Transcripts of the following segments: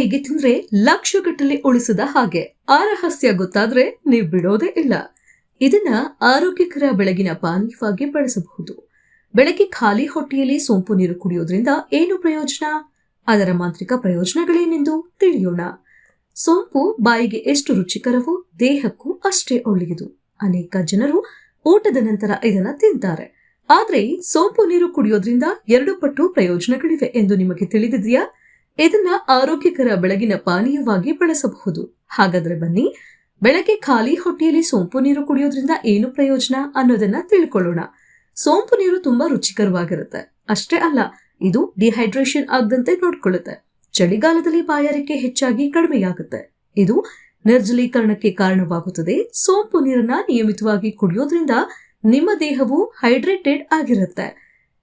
ಹೇಗೆ ತಿಂದ್ರೆ ಲಕ್ಷಗಟ್ಟಲೆ ಉಳಿಸದ ಹಾಗೆ ಆ ರಹಸ್ಯ ಗೊತ್ತಾದ್ರೆ ನೀವು ಬಿಡೋದೇ ಇಲ್ಲ. ಇದನ್ನ ಆರೋಗ್ಯಕರ ಬೆಳಗಿನ ಪಾನೀಯವಾಗಿ ಬಳಸಬಹುದು. ಬೆಳಗ್ಗೆ ಖಾಲಿ ಹೊಟ್ಟೆಯಲ್ಲಿ ಸೋಂಪು ನೀರು ಕುಡಿಯೋದ್ರಿಂದ ಏನು ಪ್ರಯೋಜನ, ಅದರ ಮಾಂತ್ರಿಕ ಪ್ರಯೋಜನಗಳೇನೆಂದು ತಿಳಿಯೋಣ. ಸೋಂಪು ಬಾಯಿಗೆ ಎಷ್ಟು ರುಚಿಕರವೋ ದೇಹಕ್ಕೂ ಅಷ್ಟೇ ಒಳ್ಳೆಯದು. ಅನೇಕ ಜನರು ಊಟದ ನಂತರ ಇದನ್ನ ತಿಂತಾರೆ. ಆದ್ರೆ ಸೋಂಪು ನೀರು ಕುಡಿಯೋದ್ರಿಂದ 2 ಪಟ್ಟು ಪ್ರಯೋಜನಗಳಿವೆ ಎಂದು ನಿಮಗೆ ತಿಳಿದಿದೆಯಾ? ಇದನ್ನ ಆರೋಗ್ಯಕರ ಬೆಳಗಿನ ಪಾನೀಯವಾಗಿ ಬಳಸಬಹುದು. ಹಾಗಾದ್ರೆ ಬನ್ನಿ, ಬೆಳಗ್ಗೆ ಖಾಲಿ ಹೊಟ್ಟೆಯಲ್ಲಿ ಸೋಂಪು ನೀರು ಕುಡಿಯೋದ್ರಿಂದ ಏನು ಪ್ರಯೋಜನ ಅನ್ನೋದನ್ನ ತಿಳ್ಕೊಳ್ಳೋಣ. ಸೋಂಪು ನೀರು ತುಂಬಾ ರುಚಿಕರವಾಗಿರುತ್ತೆ. ಅಷ್ಟೇ ಅಲ್ಲ, ಇದು ಡಿಹೈಡ್ರೇಷನ್ ಆಗದಂತೆ ನೋಡ್ಕೊಳ್ಳುತ್ತೆ. ಚಳಿಗಾಲದಲ್ಲಿ ಬಾಯಾರಿಕೆ ಹೆಚ್ಚಾಗಿ ಕಡಿಮೆಯಾಗುತ್ತೆ. ಇದು ನಿರ್ಜಲೀಕರಣಕ್ಕೆ ಕಾರಣವಾಗುತ್ತದೆ. ಸೋಂಪು ನೀರನ್ನ ನಿಯಮಿತವಾಗಿ ಕುಡಿಯೋದ್ರಿಂದ ನಿಮ್ಮ ದೇಹವು ಹೈಡ್ರೇಟೆಡ್ ಆಗಿರುತ್ತೆ.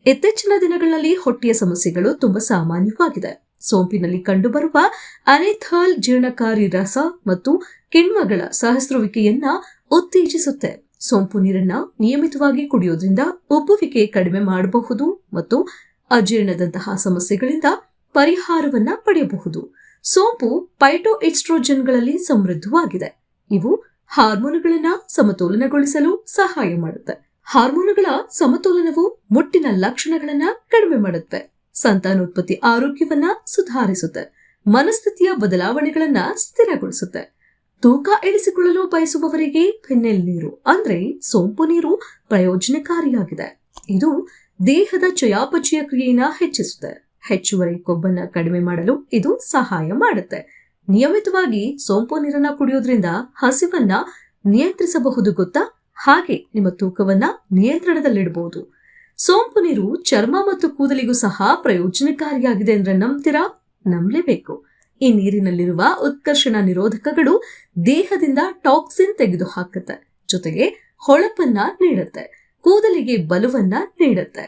ಇತ್ತೀಚಿನ ದಿನಗಳಲ್ಲಿ ಹೊಟ್ಟೆಯ ಸಮಸ್ಯೆಗಳು ತುಂಬಾ ಸಾಮಾನ್ಯವಾಗಿದೆ. ಸೋಂಪಿನಲ್ಲಿ ಕಂಡುಬರುವ ಅನೆಥಾಲ್ ಜೀರ್ಣಕಾರಿ ರಸ ಮತ್ತು ಕಿಣ್ವಗಳ ಸಹಸ್ರುವಿಕೆಯನ್ನ ಉತ್ತೇಜಿಸುತ್ತೆ. ಸೋಂಪು ನೀರನ್ನ ನಿಯಮಿತವಾಗಿ ಕುಡಿಯೋದ್ರಿಂದ ಉಬ್ಬುವಿಕೆ ಕಡಿಮೆ ಮಾಡಬಹುದು ಮತ್ತು ಅಜೀರ್ಣದಂತಹ ಸಮಸ್ಯೆಗಳಿಂದ ಪರಿಹಾರವನ್ನ ಪಡೆಯಬಹುದು. ಸೋಂಪು ಫೈಟೋಎಸ್ಟ್ರೋಜನ್ಗಳಲ್ಲಿ ಸಮೃದ್ಧವಾಗಿದೆ. ಇವು ಹಾರ್ಮೋನುಗಳನ್ನ ಸಮತೋಲನಗೊಳಿಸಲು ಸಹಾಯ ಮಾಡುತ್ತೆ. ಹಾರ್ಮೋನುಗಳ ಸಮತೋಲನವು ಮುಟ್ಟಿನ ಲಕ್ಷಣಗಳನ್ನ ಕಡಿಮೆ ಮಾಡುತ್ತೆ. ಸಂತಾನೋತ್ಪತ್ತಿ ಆರೋಗ್ಯವನ್ನ ಸುಧಾರಿಸುತ್ತೆ. ಮನಸ್ಥಿತಿಯ ಬದಲಾವಣೆಗಳನ್ನ ಸ್ಥಿರಗೊಳಿಸುತ್ತೆ. ತೂಕ ಇಳಿಸಿಕೊಳ್ಳಲು ಬಯಸುವವರಿಗೆ ಫೆನ್ನೆಲ್ ನೀರು ಅಂದ್ರೆ ಸೋಂಪು ನೀರು ಪ್ರಯೋಜನಕಾರಿಯಾಗಿದೆ. ಇದು ದೇಹದ ಚಯಾಪಚಯ ಕ್ರಿಯೆಯನ್ನ ಹೆಚ್ಚಿಸುತ್ತೆ. ಹೆಚ್ಚುವರಿ ಕೊಬ್ಬನ್ನ ಕಡಿಮೆ ಮಾಡಲು ಇದು ಸಹಾಯ ಮಾಡುತ್ತೆ. ನಿಯಮಿತವಾಗಿ ಸೋಂಪು ನೀರನ್ನ ಕುಡಿಯೋದ್ರಿಂದ ಹಸಿವನ್ನ ನಿಯಂತ್ರಿಸಬಹುದು ಗೊತ್ತಾ? ಹಾಗೆ ನಿಮ್ಮ ತೂಕವನ್ನ ನಿಯಂತ್ರಣದಲ್ಲಿಡಬಹುದು. ಸೋಂಪು ನೀರು ಚರ್ಮ ಮತ್ತು ಕೂದಲಿಗೂ ಸಹ ಪ್ರಯೋಜನಕಾರಿಯಾಗಿದೆ ಅಂದ್ರೆ ನಂಬ್ತೀರಾ? ನಂಬಲೇಬೇಕು. ಈ ನೀರಿನಲ್ಲಿರುವ ಉತ್ಕರ್ಷಣ ನಿರೋಧಕಗಳು ದೇಹದಿಂದ ಟಾಕ್ಸಿನ್ ತೆಗೆದುಹಾಕುತ್ತೆ. ಜೊತೆಗೆ ಹೊಳಪನ್ನ ನೀಡುತ್ತೆ. ಕೂದಲಿಗೆ ಬಲವನ್ನ ನೀಡುತ್ತೆ.